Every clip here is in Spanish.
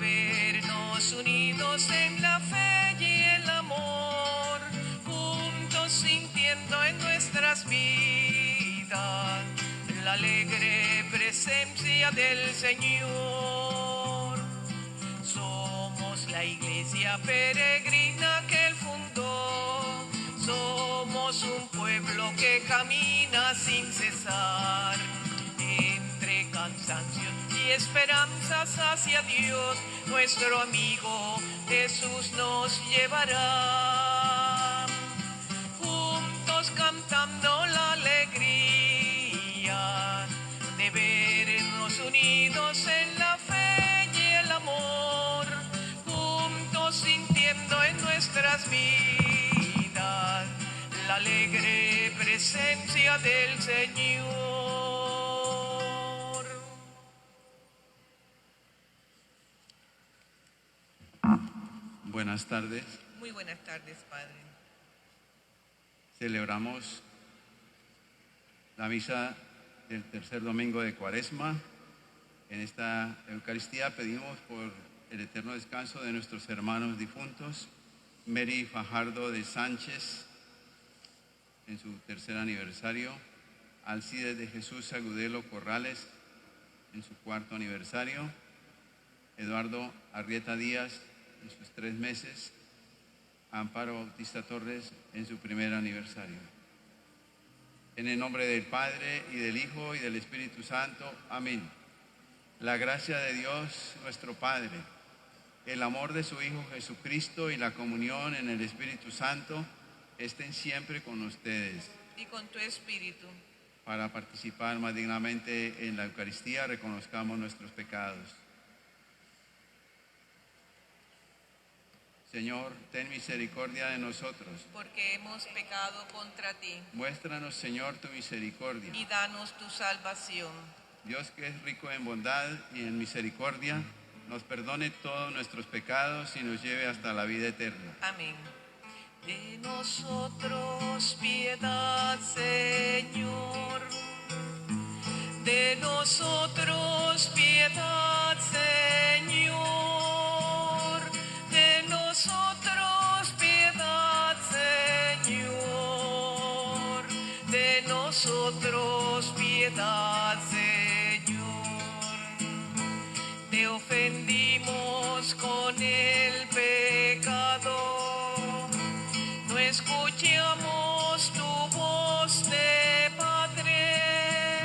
vernos unidos en la fe y el amor, juntos sintiendo en nuestras vidas la alegre presencia del Señor. Somos la iglesia peregrina que Él fundó, somos un pueblo que camina sin cesar, entre cansancios y esperanzas hacia Dios, nuestro amigo Jesús nos llevará. Juntos cantando la alegría de vernos unidos en la fe y el amor, juntos sintiendo en nuestras vidas la alegre presencia del Señor. Buenas tardes. Muy buenas tardes, Padre. Celebramos la misa del tercer domingo de Cuaresma. En esta Eucaristía pedimos por el eterno descanso de nuestros hermanos difuntos, Mary Fajardo de Sánchez, en su tercer aniversario, Alcides de Jesús Agudelo Corrales, en su cuarto aniversario, Eduardo Arrieta Díaz, en sus 3 meses, Amparo Bautista Torres, en su primer aniversario. En el nombre del Padre, y del Hijo, y del Espíritu Santo. Amén. La gracia de Dios, nuestro Padre, el amor de su Hijo Jesucristo y la comunión en el Espíritu Santo estén siempre con ustedes. Y con tu espíritu. Para participar más dignamente en la Eucaristía, reconozcamos nuestros pecados. Señor, ten misericordia de nosotros. Porque hemos pecado contra ti. Muéstranos, Señor, tu misericordia. Y danos tu salvación. Dios, que es rico en bondad y en misericordia, nos perdone todos nuestros pecados y nos lleve hasta la vida eterna. Amén. De nosotros piedad, Señor. De nosotros piedad, Señor. De nosotros piedad, Señor. De nosotros piedad, Señor. Te ofendimos con el pecado, no escuchamos tu voz de Padre,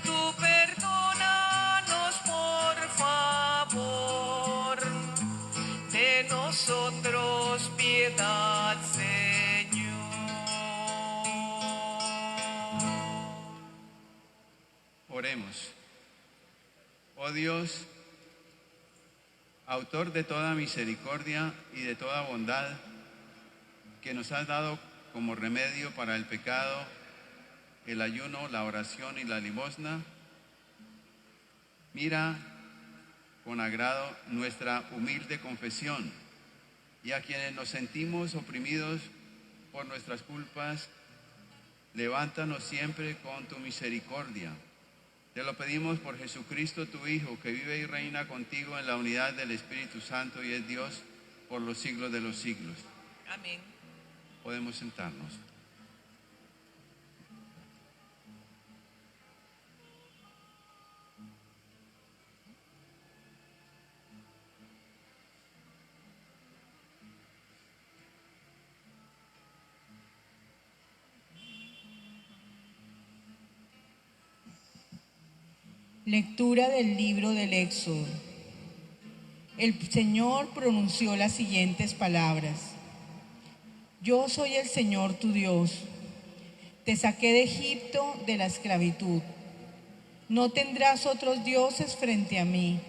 tú perdónanos por favor, de nosotros piedad, Señor. Oremos. Oh Dios, autor de toda misericordia y de toda bondad, que nos has dado como remedio para el pecado, el ayuno, la oración y la limosna, mira con agrado nuestra humilde confesión, y a quienes nos sentimos oprimidos por nuestras culpas, levántanos siempre con tu misericordia. Te lo pedimos por Jesucristo, tu Hijo, que vive y reina contigo en la unidad del Espíritu Santo y es Dios por los siglos de los siglos. Amén. Podemos sentarnos. Lectura del libro del Éxodo. El Señor pronunció las siguientes palabras. Yo soy el Señor tu Dios. Te saqué de Egipto, de la esclavitud. No tendrás otros dioses frente a mí.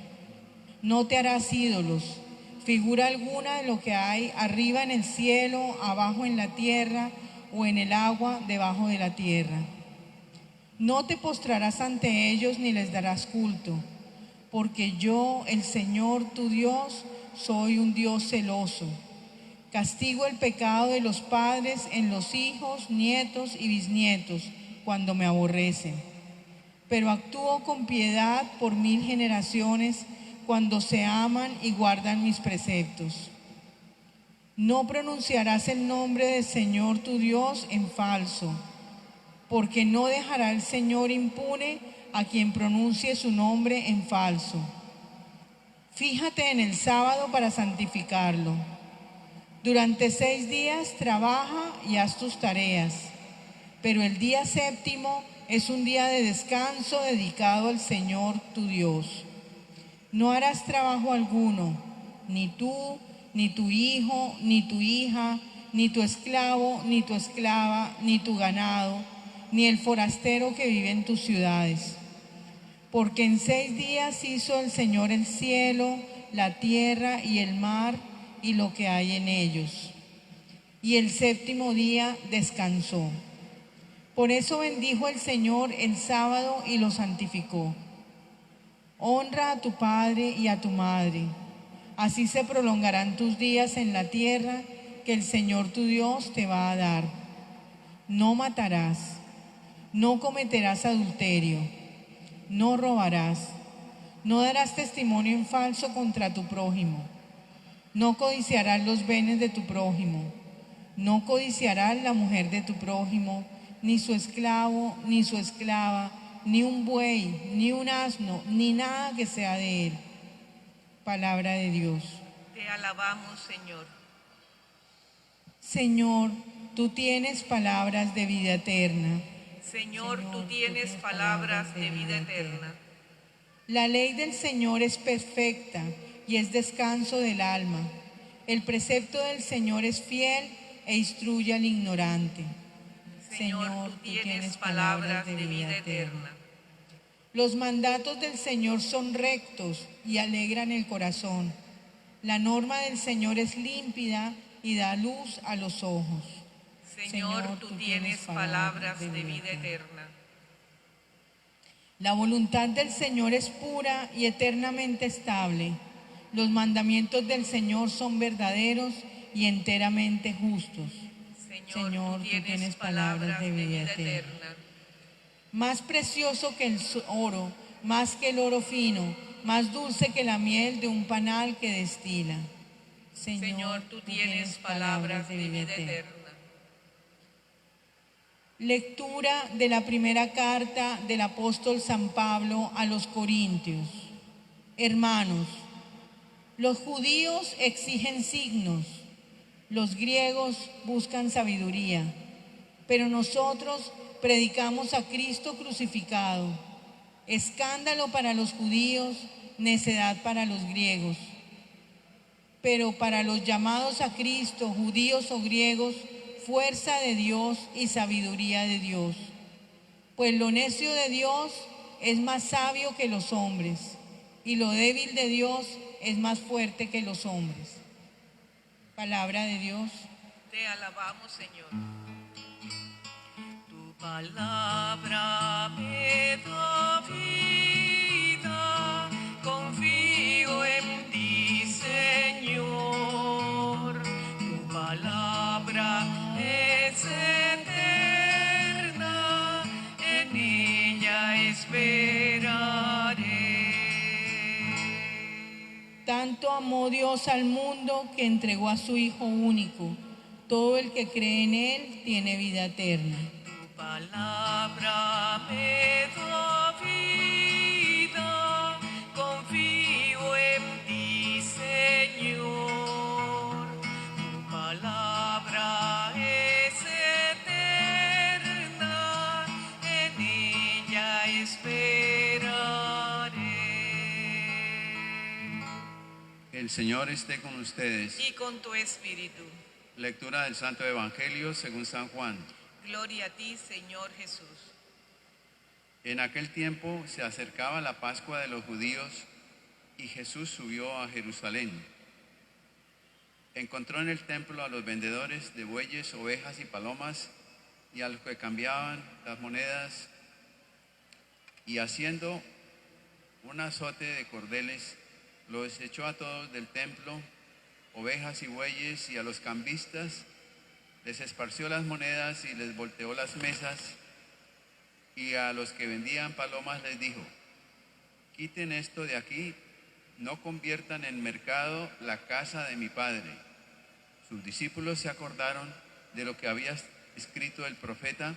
No te harás ídolos, figura alguna de lo que hay arriba en el cielo, abajo en la tierra o en el agua debajo de la tierra. No te postrarás ante ellos ni les darás culto, porque yo, el Señor tu Dios, soy un Dios celoso. Castigo el pecado de los padres en los hijos, nietos y bisnietos cuando me aborrecen. Pero actúo con piedad por 1000 generaciones cuando se aman y guardan mis preceptos. No pronunciarás el nombre del Señor tu Dios en falso, porque no dejará el Señor impune a quien pronuncie su nombre en falso. Fíjate en el sábado para santificarlo. Durante 6 días trabaja y haz tus tareas, pero el día séptimo es un día de descanso dedicado al Señor tu Dios. No harás trabajo alguno, ni tú, ni tu hijo, ni tu hija, ni tu esclavo, ni tu esclava, ni tu ganado, ni el forastero que vive en tus ciudades. Porque en 6 días hizo el Señor el cielo, la tierra y el mar y lo que hay en ellos. Y el séptimo día descansó. Por eso bendijo el Señor el sábado y lo santificó. Honra a tu padre y a tu madre. Así se prolongarán tus días en la tierra que el Señor tu Dios te va a dar. No matarás, no cometerás adulterio, no robarás, no darás testimonio en falso contra tu prójimo, no codiciarás los bienes de tu prójimo, no codiciarás la mujer de tu prójimo, ni su esclavo, ni su esclava, ni un buey, ni un asno, ni nada que sea de él. Palabra de Dios. Te alabamos, Señor. Señor, tú tienes palabras de vida eterna. Señor, tú tienes palabras de vida eterna. La ley del Señor es perfecta y es descanso del alma. El precepto del Señor es fiel e instruye al ignorante. Señor, tú tienes palabras de vida eterna. Los mandatos del Señor son rectos y alegran el corazón. La norma del Señor es límpida y da luz a los ojos. Señor, tú tienes palabras de vida eterna. La voluntad del Señor es pura y eternamente estable. Los mandamientos del Señor son verdaderos y enteramente justos. Señor, tú tienes palabras de vida eterna. Más precioso que el oro, más que el oro fino, más dulce que la miel de un panal que destila. Señor, tú tienes palabras de vida eterna. Lectura de la primera carta del apóstol San Pablo a los Corintios. Hermanos, los judíos exigen signos, los griegos buscan sabiduría, pero nosotros predicamos a Cristo crucificado, escándalo para los judíos, necedad para los griegos. Pero para los llamados a Cristo, judíos o griegos, fuerza de Dios y sabiduría de Dios. Pues lo necio de Dios es más sabio que los hombres, y lo débil de Dios es más fuerte que los hombres. Palabra de Dios. Te alabamos, Señor. Tu palabra me da vida, confío en ti, Señor. Tu palabra es eterna, en ella esperaré. Tanto amó Dios al mundo que entregó a su Hijo único. Todo el que cree en Él tiene vida eterna. Tu palabra me da vida, confío en ti, Señor. Tu palabra es eterna, en ella esperaré. El Señor esté con ustedes. Y con tu espíritu. Lectura del Santo Evangelio según San Juan. Gloria a ti, Señor Jesús. En aquel tiempo se acercaba la Pascua de los judíos y Jesús subió a Jerusalén. Encontró en el templo a los vendedores de bueyes, ovejas y palomas y a los que cambiaban las monedas, y haciendo un azote de cordeles, los echó a todos del templo, ovejas y bueyes, y a los cambistas les esparció las monedas y les volteó las mesas, y a los que vendían palomas les dijo: quiten esto de aquí no conviertan en mercado la casa de mi Padre. Sus discípulos se acordaron de lo que había escrito el profeta: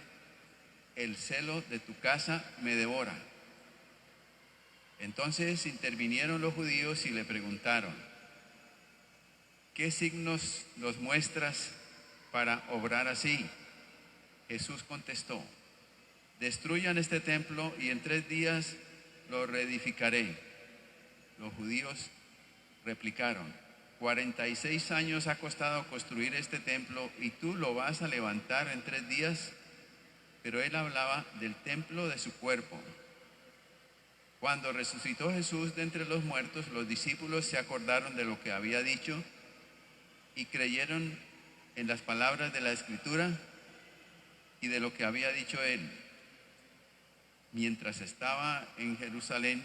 el celo de tu casa me devora. Entonces intervinieron los judíos y le preguntaron: ¿qué signos nos muestras para obrar así? Jesús contestó: destruyan este templo y en 3 días lo reedificaré. Los judíos replicaron: 46 años ha costado construir este templo y tú lo vas a levantar en 3 días. Pero él hablaba del templo de su cuerpo. Cuando resucitó Jesús de entre los muertos, los discípulos se acordaron de lo que había dicho y creyeron en las palabras de la Escritura y de lo que había dicho él. Mientras estaba en Jerusalén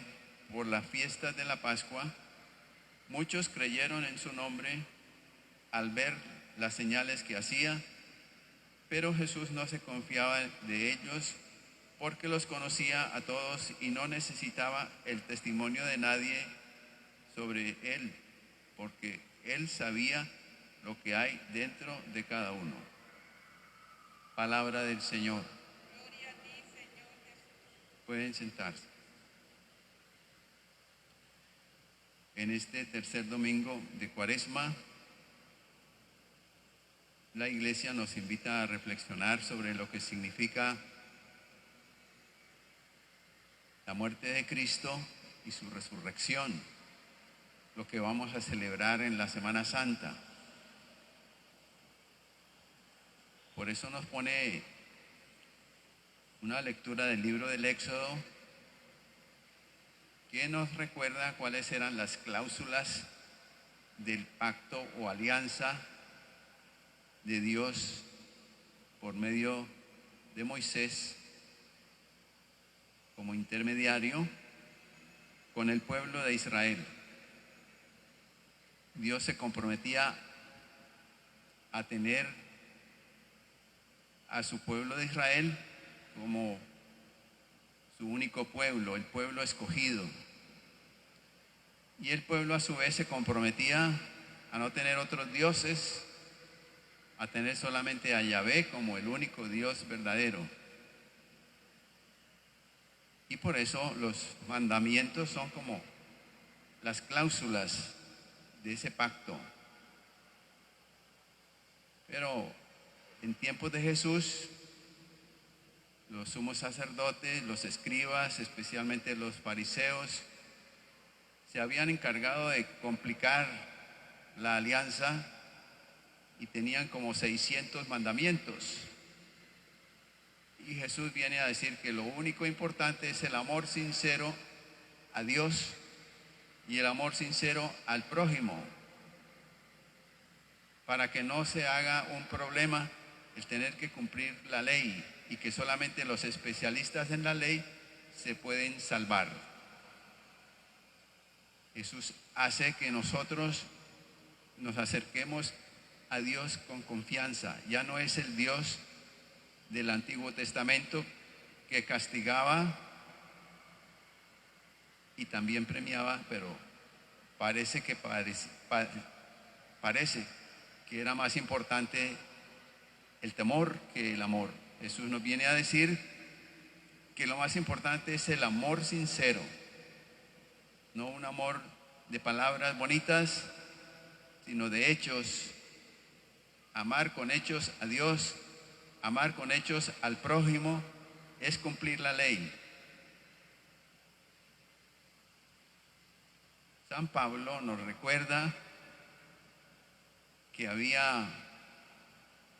por las fiestas de la Pascua, muchos creyeron en su nombre al ver las señales que hacía, pero Jesús no se confiaba de ellos porque los conocía a todos y no necesitaba el testimonio de nadie sobre él, porque él sabía lo que hay dentro de cada uno. Palabra del Señor. Gloria a ti, Señor Jesús. Pueden sentarse. En este tercer domingo de Cuaresma, la Iglesia nos invita a reflexionar sobre lo que significa la muerte de Cristo y su resurrección, lo que vamos a celebrar en la Semana Santa. Por eso nos pone una lectura del libro del Éxodo que nos recuerda cuáles eran las cláusulas del pacto o alianza de Dios por medio de Moisés como intermediario con el pueblo de Israel. Dios se comprometía a tener a su pueblo de Israel como su único pueblo, el pueblo escogido. Y el pueblo a su vez se comprometía a no tener otros dioses, a tener solamente a Yahvé como el único Dios verdadero. Y por eso los mandamientos son como las cláusulas de ese pacto. Pero en tiempos de Jesús, los sumos sacerdotes, los escribas, especialmente los fariseos, se habían encargado de complicar la alianza y tenían como 600 mandamientos. Y Jesús viene a decir que lo único importante es el amor sincero a Dios y el amor sincero al prójimo, para que no se haga un problema el tener que cumplir la ley y que solamente los especialistas en la ley se pueden salvar. Jesús hace que nosotros nos acerquemos a Dios con confianza. Ya no es el Dios del Antiguo Testamento que castigaba y también premiaba, pero parece que era más importante el temor que el amor. Jesús nos viene a decir que lo más importante es el amor sincero, no un amor de palabras bonitas, sino de hechos. Amar con hechos a Dios, amar con hechos al prójimo, es cumplir la ley. San Pablo nos recuerda que había,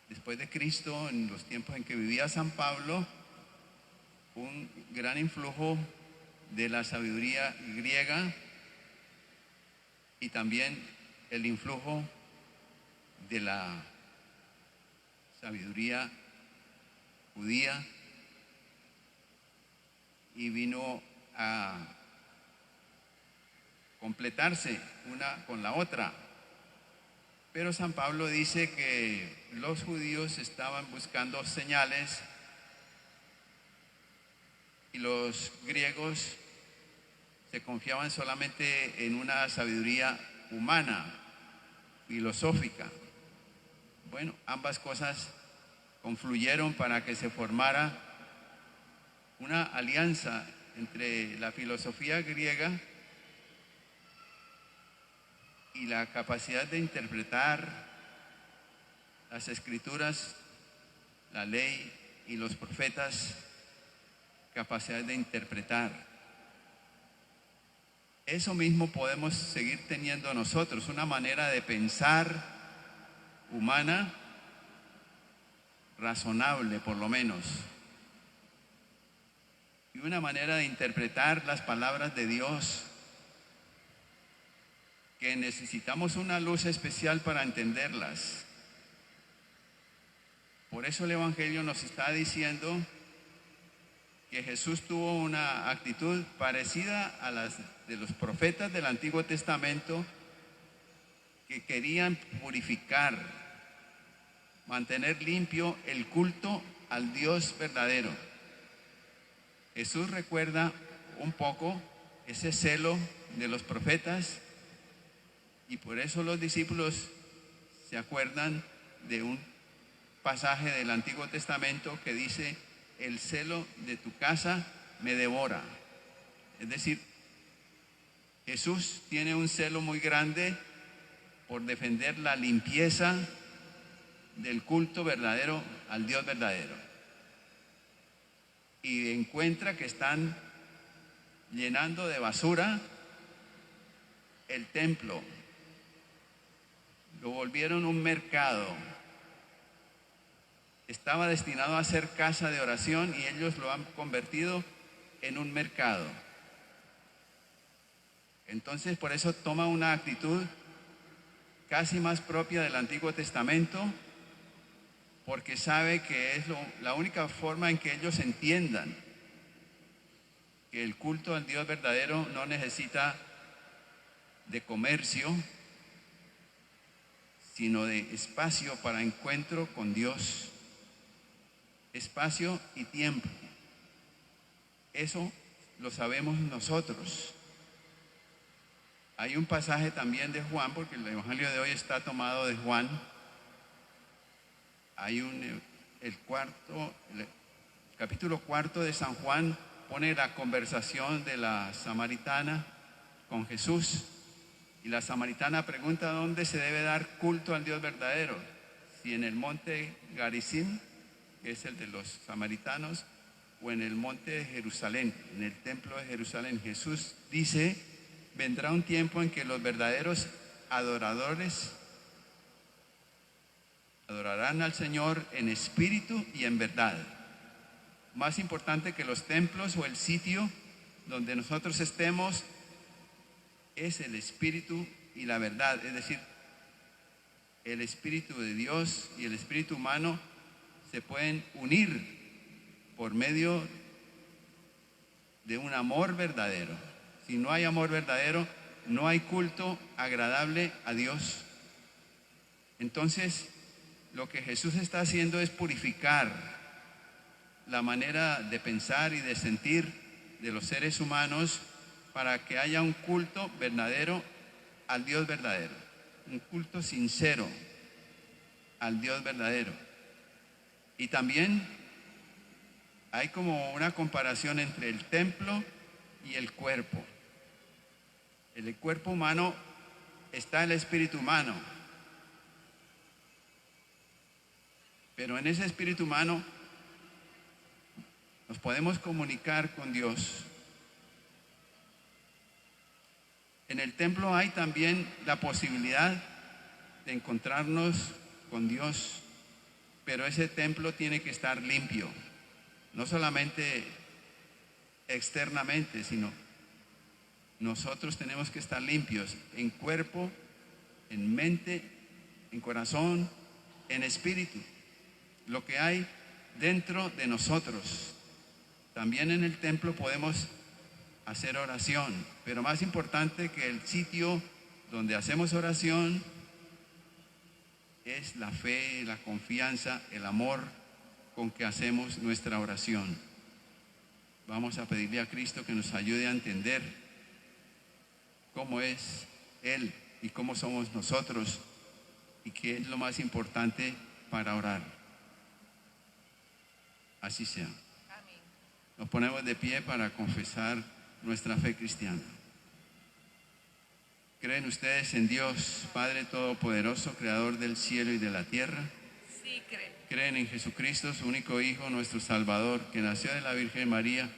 después de Cristo, en los tiempos en que vivía San Pablo, un gran influjo de la sabiduría griega y también el influjo de la sabiduría judía, y vino a completarse una con la otra. Pero San Pablo dice que los judíos estaban buscando señales y los griegos se confiaban solamente en una sabiduría humana, filosófica. Bueno, ambas cosas confluyeron para que se formara una alianza entre la filosofía griega y la capacidad de interpretar las escrituras, la ley y los profetas, capacidad de interpretar. Eso mismo podemos seguir teniendo nosotros, una manera de pensar humana, razonable por lo menos, y una manera de interpretar las palabras de Dios, que necesitamos una luz especial para entenderlas. Por eso el Evangelio nos está diciendo que Jesús tuvo una actitud parecida a las de los profetas del Antiguo Testamento, que querían purificar, mantener limpio el culto al Dios verdadero. Jesús recuerda un poco ese celo de los profetas, y por eso los discípulos se acuerdan de un pasaje del Antiguo Testamento que dice: el celo de tu casa me devora. Es decir, Jesús tiene un celo muy grande por defender la limpieza del culto verdadero al Dios verdadero. Y encuentra que están llenando de basura el templo. Lo volvieron un mercado. Estaba destinado a ser casa de oración y ellos lo han convertido en un mercado. Entonces, por eso toma una actitud casi más propia del Antiguo Testamento, porque sabe que es la única forma en que ellos entiendan que el culto al Dios verdadero no necesita de comercio, sino de espacio para encuentro con Dios. Espacio y tiempo. Eso lo sabemos nosotros. Hay un pasaje también de Juan, porque el Evangelio de hoy está tomado de Juan. Hay el capítulo 4 de San Juan pone la conversación de la samaritana con Jesús. Y la samaritana pregunta dónde se debe dar culto al Dios verdadero. Si en el monte Garizim, que es el de los samaritanos, o en el monte de Jerusalén, en el templo de Jerusalén. Jesús dice: vendrá un tiempo en que los verdaderos adoradores adorarán al Señor en espíritu y en verdad. Más importante que los templos o el sitio donde nosotros estemos es el espíritu y la verdad, es decir, el espíritu de Dios y el espíritu humano se pueden unir por medio de un amor verdadero. Si no hay amor verdadero, no hay culto agradable a Dios. Entonces, lo que Jesús está haciendo es purificar la manera de pensar y de sentir de los seres humanos para que haya un culto verdadero al Dios verdadero, un culto sincero al Dios verdadero. Y también hay como una comparación entre el templo y el cuerpo. En el cuerpo humano está el espíritu humano, pero en ese espíritu humano nos podemos comunicar con Dios. En el templo hay también la posibilidad de encontrarnos con Dios, pero ese templo tiene que estar limpio, no solamente externamente, sino nosotros tenemos que estar limpios en cuerpo, en mente, en corazón, en espíritu. Lo que hay dentro de nosotros. También en el templo podemos hacer oración, pero más importante que el sitio donde hacemos oración es la fe, la confianza, el amor con que hacemos nuestra oración. Vamos a pedirle a Cristo que nos ayude a entender cómo es Él y cómo somos nosotros y qué es lo más importante para orar. Así sea. Amén. Nos ponemos de pie para confesar nuestra fe cristiana. ¿Creen ustedes en Dios, Padre Todopoderoso, Creador del cielo y de la tierra? Sí, creo. ¿Creen en Jesucristo, su único Hijo, nuestro Salvador, que nació de la Virgen María,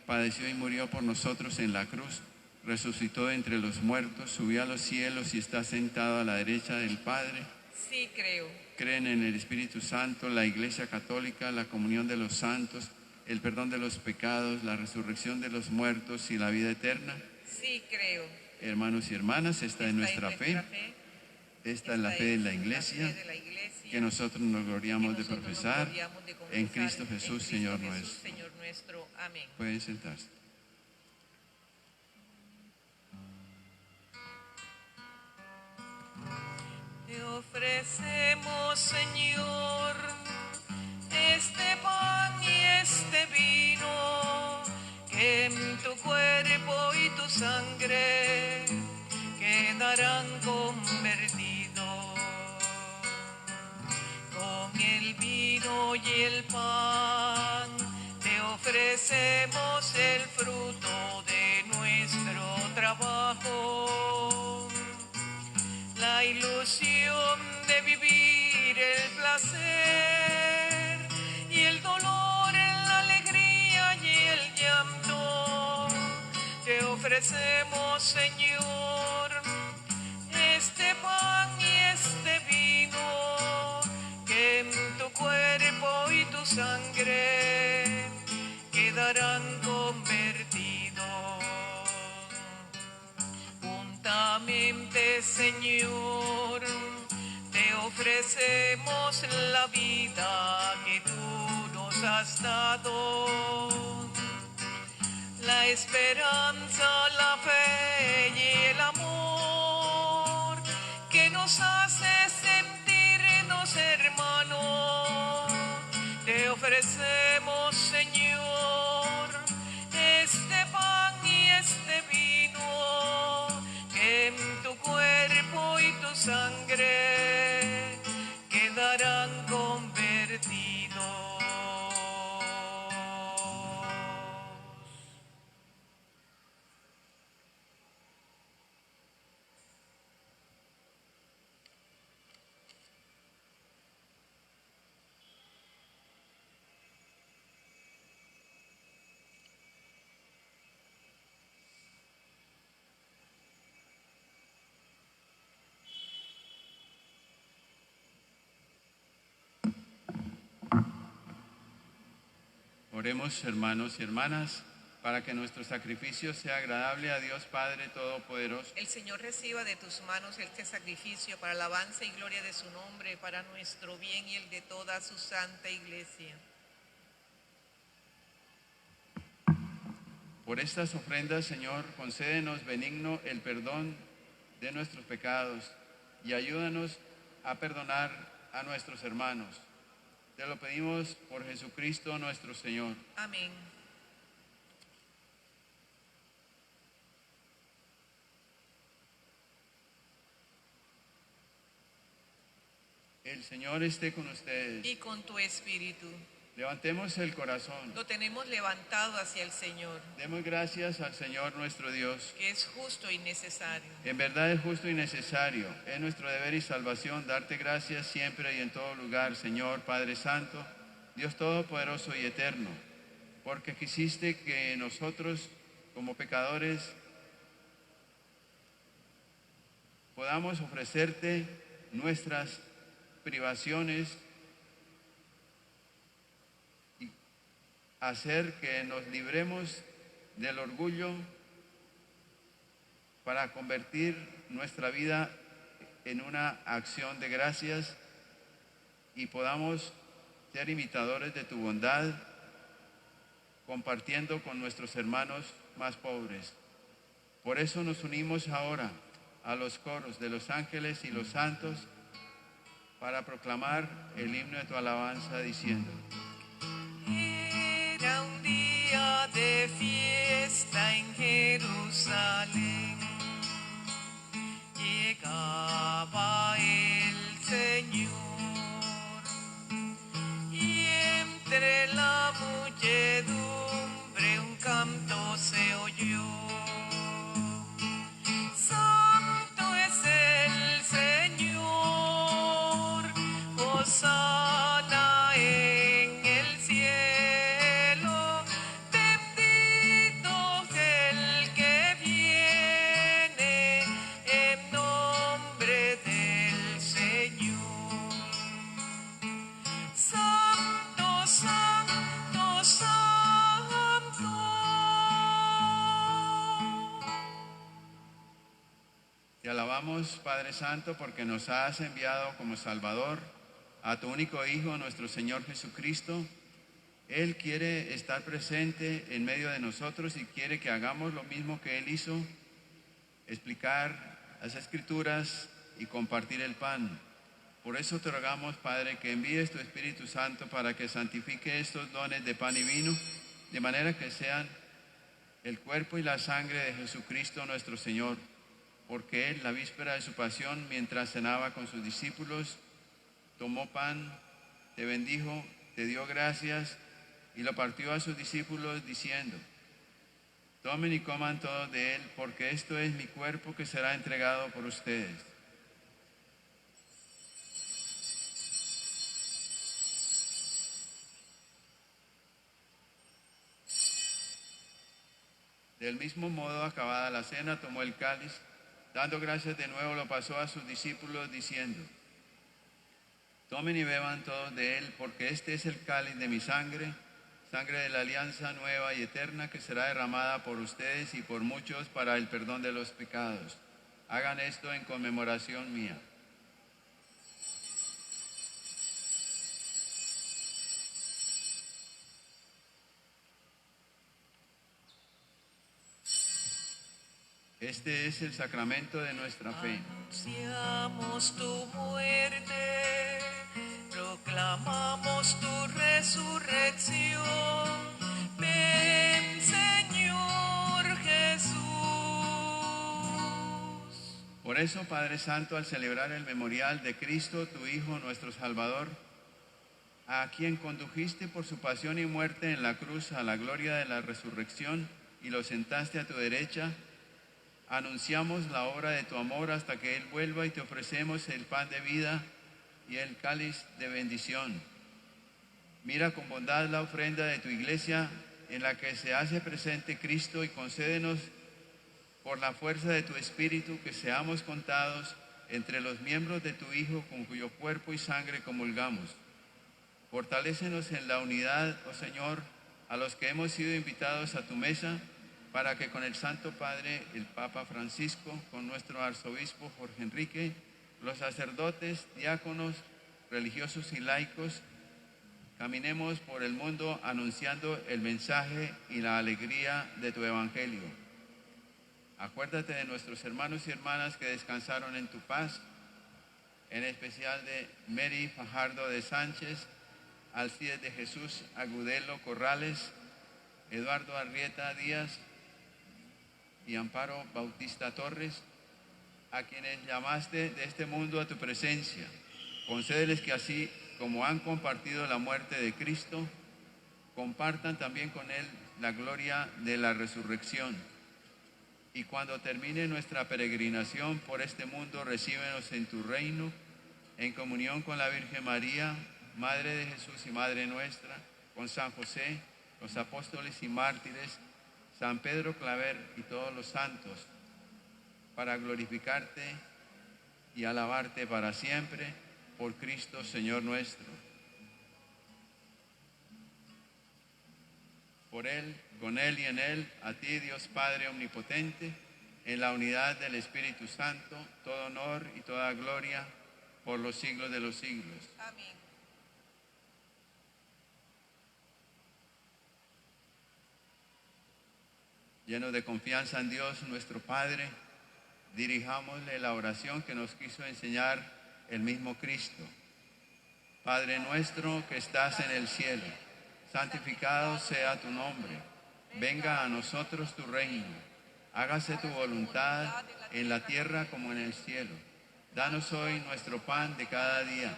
padeció y murió por nosotros en la cruz, resucitó de entre los muertos, subió a los cielos y está sentado a la derecha del Padre? Sí, creo. ¿Creen en el Espíritu Santo, la Iglesia Católica, la comunión de los santos, el perdón de los pecados, la resurrección de los muertos y la vida eterna? Sí, creo. Hermanos y hermanas, esta es nuestra fe, esta es la fe de la Iglesia, que nosotros nos gloriamos de profesar en Cristo Jesús, Señor nuestro. Amén. Pueden sentarse. Te ofrecemos, Señor, este pan y este vino, que en tu cuerpo y tu sangre quedarán convertidos. Con el vino y el pan te ofrecemos el fruto de nuestro trabajo, la ilusión de vivir el placer y el dolor, la alegría y el llanto. Te ofrecemos, Señor, este pan y este vino, que en tu cuerpo y tu sangre quedarán convertidos. Juntamente, Señor, te ofrecemos la vida que tú nos has dado, la esperanza, la fe y el amor que nos hace sentirnos hermanos. Te ofrecemos, Señor, este pan y este vino, que en tu cuerpo y tu sangre quedarán convertidos. Oremos, hermanos y hermanas, para que nuestro sacrificio sea agradable a Dios Padre Todopoderoso. El Señor reciba de tus manos este sacrificio para alabanza y gloria de su nombre, para nuestro bien y el de toda su santa iglesia. Por estas ofrendas, Señor, concédenos benigno el perdón de nuestros pecados y ayúdanos a perdonar a nuestros hermanos. Te lo pedimos por Jesucristo nuestro Señor. Amén. El Señor esté con ustedes. Y con tu espíritu. Levantemos el corazón. Lo tenemos levantado hacia el Señor, Demos gracias al Señor nuestro Dios. que es justo y necesario. En verdad es justo y necesario. Es nuestro deber y salvación darte gracias siempre y en todo lugar, Señor Padre Santo, Dios Todopoderoso y Eterno, porque quisiste que nosotros, como pecadores, podamos ofrecerte nuestras privaciones y hacer que nos libremos del orgullo para convertir nuestra vida en una acción de gracias y podamos ser imitadores de tu bondad, compartiendo con nuestros hermanos más pobres. Por eso nos unimos ahora a los coros de los ángeles y los santos para proclamar el himno de tu alabanza diciendo: Era un día de fiesta en Jerusalén, alabamos, Padre Santo, porque nos has enviado como Salvador a tu único Hijo, nuestro Señor Jesucristo. Él quiere estar presente en medio de nosotros y quiere que hagamos lo mismo que Él hizo, explicar las Escrituras y compartir el pan. Por eso te rogamos, Padre, que envíes tu Espíritu Santo para que santifique estos dones de pan y vino, de manera que sean el cuerpo y la sangre de Jesucristo nuestro Señor. Porque Él, la víspera de su pasión, mientras cenaba con sus discípulos, tomó pan, te bendijo, te dio gracias y lo partió a sus discípulos diciendo: tomen y coman todos de él, porque esto es mi cuerpo que será entregado por ustedes. Del mismo modo, acabada la cena, tomó el cáliz, dando gracias de nuevo, lo pasó a sus discípulos diciendo: tomen y beban todos de él, porque este es el cáliz de mi sangre, sangre de la alianza nueva y eterna, que será derramada por ustedes y por muchos para el perdón de los pecados. Hagan esto en conmemoración mía. Este es el sacramento de nuestra fe. Anunciamos tu muerte, proclamamos tu resurrección. Ven, Señor Jesús. Por eso, Padre Santo, al celebrar el memorial de Cristo, tu Hijo, nuestro Salvador, a quien condujiste por su pasión y muerte en la cruz a la gloria de la resurrección y lo sentaste a tu derecha, anunciamos la obra de tu amor hasta que Él vuelva y te ofrecemos el pan de vida y el cáliz de bendición. Mira con bondad la ofrenda de tu iglesia en la que se hace presente Cristo y concédenos por la fuerza de tu Espíritu que seamos contados entre los miembros de tu Hijo con cuyo cuerpo y sangre comulgamos. Fortalécenos en la unidad, oh Señor, a los que hemos sido invitados a tu mesa, para que con el Santo Padre, el Papa Francisco, con nuestro arzobispo Jorge Enrique, los sacerdotes, diáconos, religiosos y laicos, caminemos por el mundo anunciando el mensaje y la alegría de tu Evangelio. Acuérdate de nuestros hermanos y hermanas que descansaron en tu paz, en especial de Mary Fajardo de Sánchez, Alcides de Jesús Agudelo Corrales, Eduardo Arrieta Díaz y Amparo Bautista Torres, a quienes llamaste de este mundo a tu presencia. Concédeles que así como han compartido la muerte de Cristo, compartan también con Él la gloria de la resurrección. Y cuando termine nuestra peregrinación por este mundo, recíbenos en tu reino, en comunión con la Virgen María, Madre de Jesús y Madre nuestra, con San José, los apóstoles y mártires, San Pedro Claver y todos los santos, para glorificarte y alabarte para siempre, por Cristo Señor nuestro. Por Él, con Él y en Él, a ti Dios Padre Omnipotente, en la unidad del Espíritu Santo, todo honor y toda gloria por los siglos de los siglos. Amén. Llenos de confianza en Dios nuestro Padre, dirijámosle la oración que nos quiso enseñar el mismo Cristo. Padre nuestro que estás en el cielo, santificado sea tu nombre. Venga a nosotros tu reino. Hágase tu voluntad en la tierra como en el cielo. Danos hoy nuestro pan de cada día.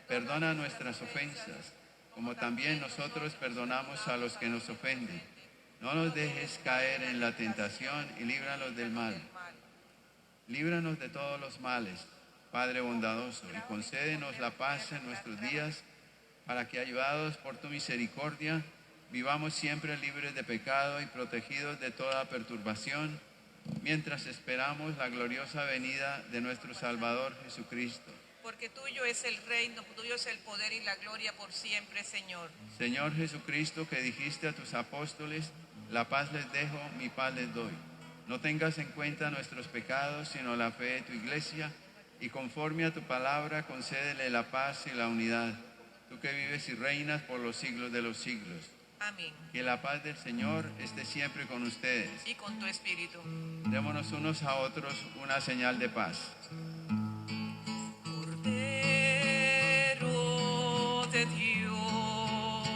Perdona nuestras ofensas, como también nosotros perdonamos a los que nos ofenden. No nos dejes caer en la tentación y líbranos del mal. Líbranos de todos los males, Padre bondadoso, y concédenos la paz en nuestros días, para que, ayudados por tu misericordia, vivamos siempre libres de pecado y protegidos de toda perturbación, mientras esperamos la gloriosa venida de nuestro Salvador Jesucristo. Porque tuyo es el reino, tuyo es el poder y la gloria por siempre, Señor. Señor Jesucristo, que dijiste a tus apóstoles: la paz les dejo, mi paz les doy. No tengas en cuenta nuestros pecados, sino la fe de tu iglesia, y conforme a tu palabra concédele la paz y la unidad. Tú que vives y reinas por los siglos de los siglos. Amén. Que la paz del Señor esté siempre con ustedes. Y con tu espíritu. Démonos unos a otros una señal de paz. Cordero de Dios,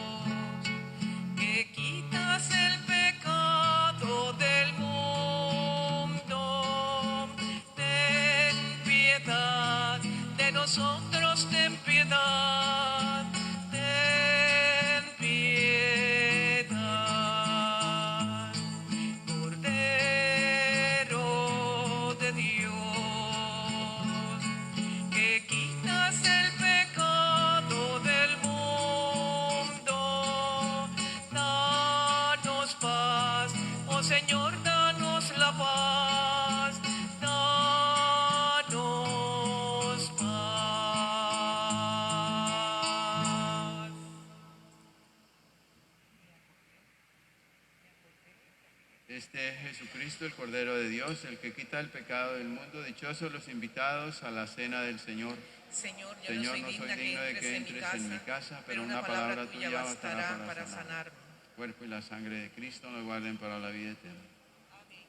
que quitas el pecado del mundo, ten piedad de nosotros, ten piedad, ten piedad. Cordero de Dios, que quitas el pecado del mundo, danos paz, oh Señor, danos la paz, danos paz. Este es Jesucristo, el Cordero de Dios, el que quita el pecado del mundo. Dichosos los invitados a la cena del Señor. Señor, yo Señor, no soy digna de que entres en mi casa, pero una palabra tuya bastará para sanarme. El cuerpo y la sangre de Cristo nos guarden para la vida eterna. Amén.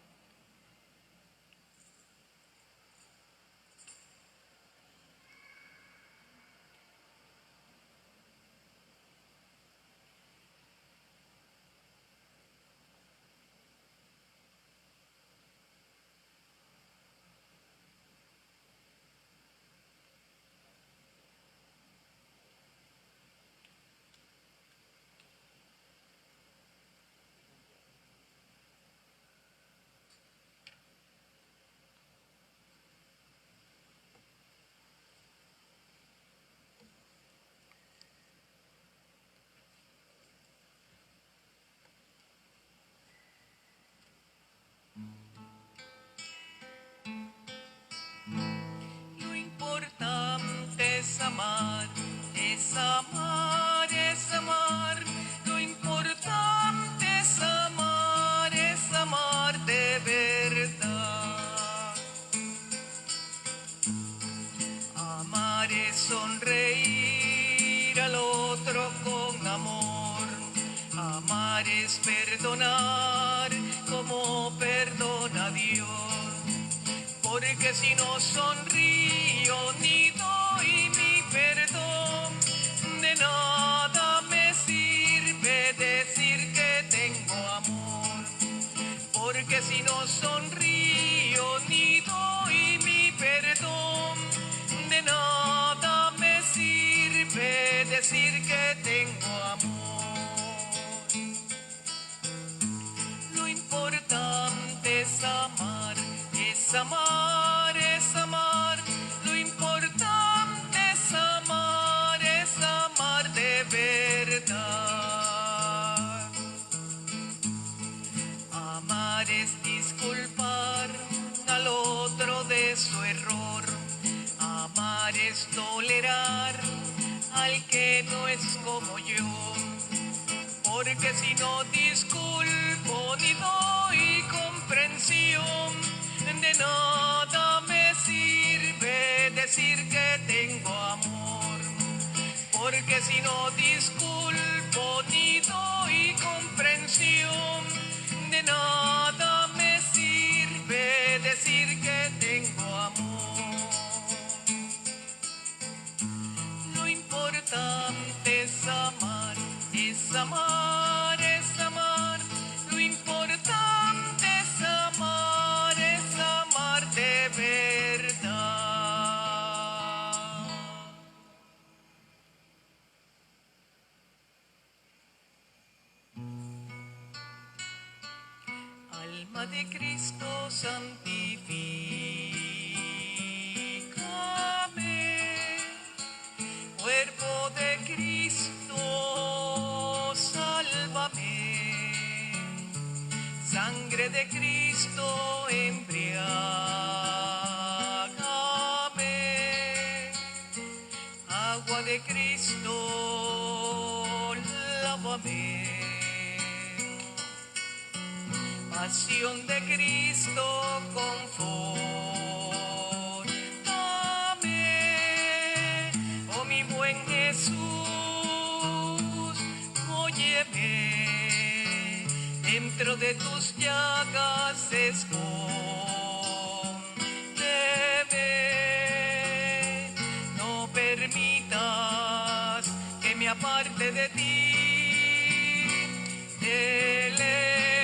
Lo importante es amar, es amar, es amar. Lo importante es amar de verdad. Amar es sonreír al otro con amor. Amar es perdonar como perdona Dios. Porque si no sonrío ni doy mi perdón, de nada me sirve decir que tengo amor. Porque si no sonrío ni doy mi perdón, de nada me sirve decir que tengo amor. Lo importante es amar, es amar, es amar. Lo importante es amar de verdad. Amar es disculpar al otro de su error. Amar es tolerar al que no es como yo. Porque si no disculpo ni doy comprensión, de nada me sirve decir que tengo amor. Porque si no disculpo ni doy comprensión, de nada me sirve decir que tengo amor. Lo importante es amar, es amar, es amar. Lo importante es amar de verdad. Alma de Cristo, santifícame. Cuerpo de Cristo, sálvame. Sangre de Cristo, embriágame. Agua de Cristo, lávame. pasión de Cristo, confórtame, oh mi buen Jesús, óyeme, dentro de tus llagas escóndeme, no permitas que me aparte de ti, del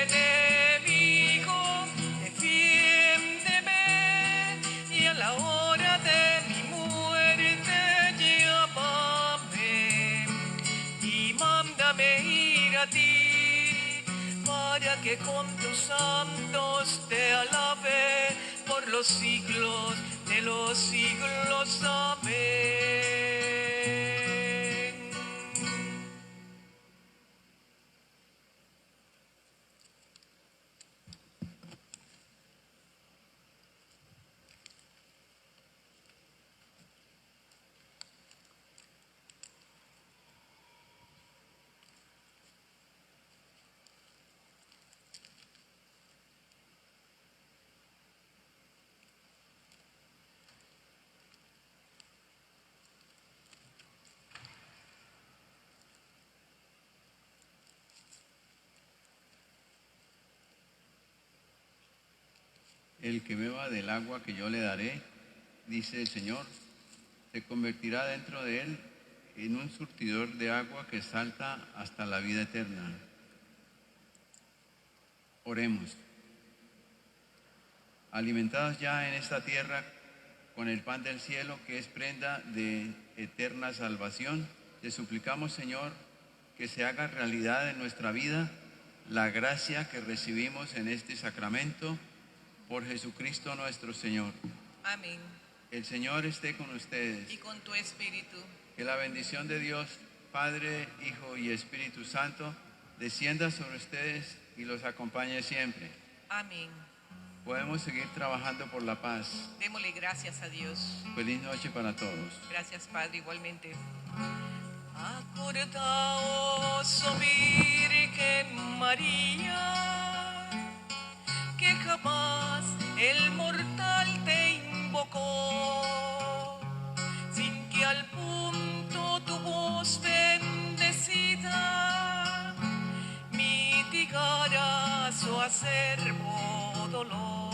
enemigo, defiéndeme, y a la hora de mi muerte llámame, y mándame ir a ti, para que con tus santos te alabe por los siglos de los siglos. Amén. El que beba del agua que yo le daré, dice el Señor, se convertirá dentro de él en un surtidor de agua que salta hasta la vida eterna. Oremos. Alimentados ya en esta tierra con el pan del cielo, que es prenda de eterna salvación, te suplicamos, Señor, que se haga realidad en nuestra vida la gracia que recibimos en este sacramento por Jesucristo nuestro Señor. Amén. El Señor esté con ustedes. Y con tu espíritu. Que la bendición de Dios, Padre, Hijo y Espíritu Santo, descienda sobre ustedes y los acompañe siempre. Amén. Podemos seguir trabajando por la paz. Démosle gracias a Dios. Feliz noche para todos. Gracias, Padre, igualmente. Acordaos, oh Virgen María, que jamás el mortal te invocó, sin que al punto tu voz bendecida mitigara su acerbo dolor.